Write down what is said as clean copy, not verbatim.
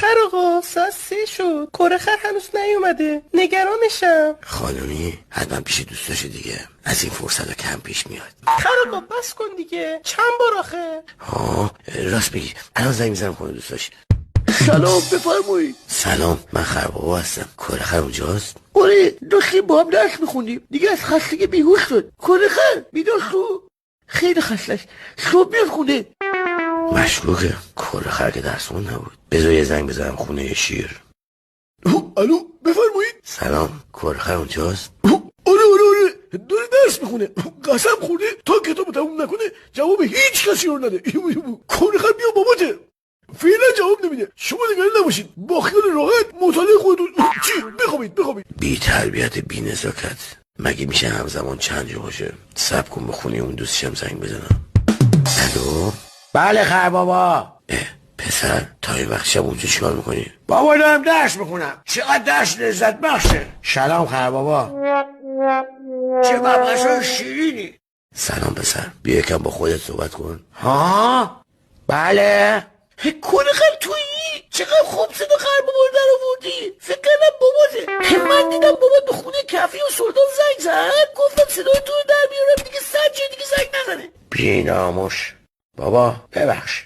خر آقا ساعت 3 شد، کره خر هنوز نیومده، نگرانشم. خانومی حتما پیش دوستاشه دیگه، از این فرصت کم پیش میاد. خر آقا بس کن دیگه، چند بار آخه؟ راست میگی، الان زنگ میزنم خونه دوستاش. سلام بفرمایید. سلام، من خربابا هستم. کره خر اونجاست؟ آره داشتیم با هم درس میخونیم، دیگه از خستگی بیهوش شد. کره خر بیدار شو، خیلی خستش، صبح میاد خونه. مشکوکه، کره خر که درسمون نبود. بذار یه زنگ بزنم خونه شیر. الو بفرمایید. سلام، کره خر اونجاست؟ آره داره درس میخونه، قسم خورده تا کتاب تموم نکنه جواب هیچ کسی رو نده. کره خر بیا باباته، فعلا جواب نمیده. شما نگران نباشید، با خیال راحت مطالعه خودتون چی بخوابید. بی تربیت بی نزاکت، مگه میشه همزمان چند جا باشه؟ صبر کن به خونه اون دوستشم زنگ بزنم. الو؟ بله خربابا. پسر تا این وقت شب اونجا چیکار میکنی؟ بابا دارم درس میخونم، چقدر درس لذت بخشه. سلام خربابا. چه مبحثای شیرینی. سلام پسر، بیا یکم با خودت صحبت کن. ها؟ بله. کره خر تویی؟ چقدر خوب صدا خربابا رو در آوردی. فکر کردم باباته. من دیدم بابات به خونه کفی و سلطان زنگ زد، گفتم صدای تو رو در بیارم دیگه، 100 جای دیگه زنگ نزنه. بی ناموس. بابا ببخش،